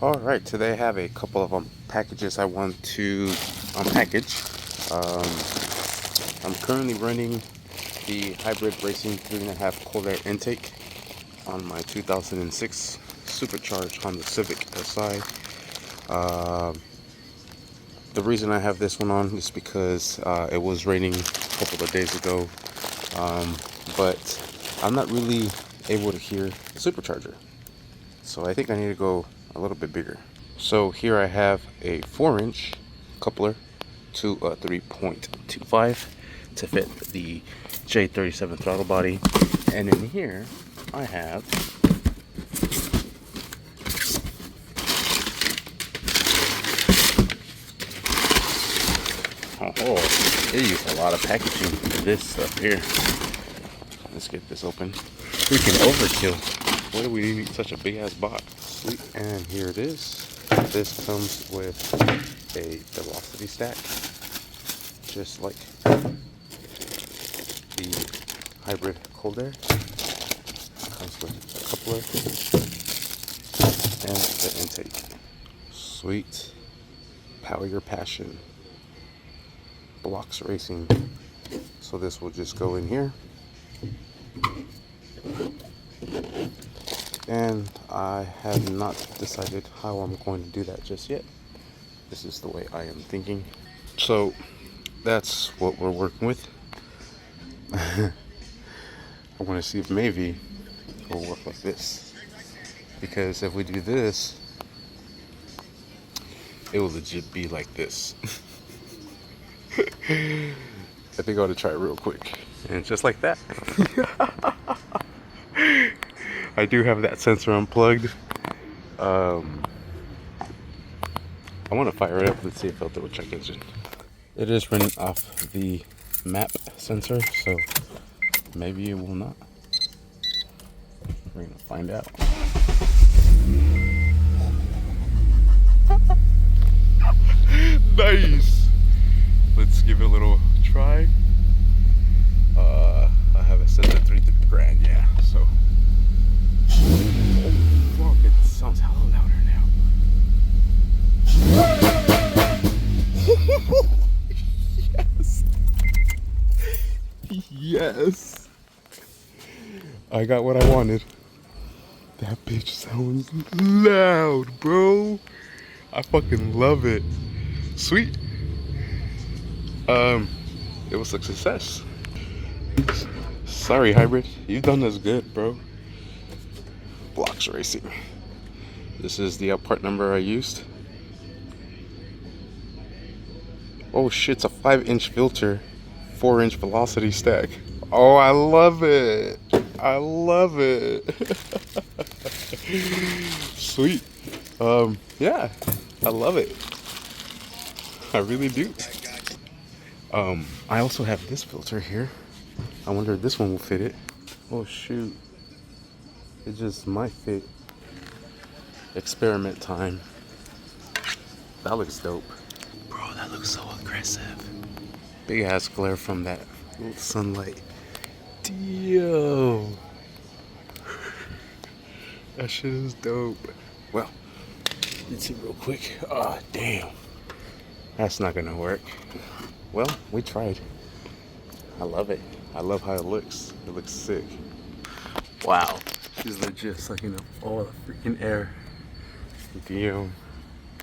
Alright, today I have a couple of packages I want to unpackage. I'm currently running the hybrid racing 3.5 cold air intake on my 2006 Supercharger Honda Civic SI. The reason I have this one on is because it was raining a couple of days ago, but I'm not really able to hear the supercharger, so I think I need to go a little bit bigger. So here I have a 4-inch coupler to a 3.25 to fit the J37 throttle body, and in here I have they use a lot of packaging for this stuff here. Let's get this open. Freaking overkill. Why do we need such a big ass box? Sweet. And here it is. This comes with a velocity stack, just like the hybrid cold air. Comes with a coupler and the intake. Sweet. Power your passion. Blocks racing. So this will just go in here. And I have not decided how I'm going to do that just yet. This is the way I am thinking. So that's what we're working with. I want to see if maybe it'll work like this. Because if we do this, it will legit be like this. I think I ought to try it real quick. And just like that. I do have that sensor unplugged. I want to fire it up. Let's see if it'll do a check engine. It is running off the map sensor, so maybe it will not. We're gonna find out. Nice. Let's give it a little try. I have a sensor 3 grand, yeah. So, oh fuck! It sounds hella louder now. Yes. Yes. I got what I wanted. That bitch sounds loud, bro. I fucking love it. Sweet. It was a success. Sorry, hybrid. You've done this good, bro. Blocks racing. This is the part number I used. Oh shit, it's a 5-inch filter, 4-inch velocity stack. Oh, I love it. I love it. Sweet. Yeah, I love it. I really do. I also have this filter here. I wonder if this one will fit it. Oh shoot. It just might fit. Experiment time. That looks dope. Bro, that looks so aggressive. Big ass glare from that sunlight. Damn. That shit is dope. Well, let's see real quick. Ah, damn. That's not gonna work. Well, we tried. I love it. I love how it looks. It looks sick. Wow. She's legit sucking up all the freaking air. Damn.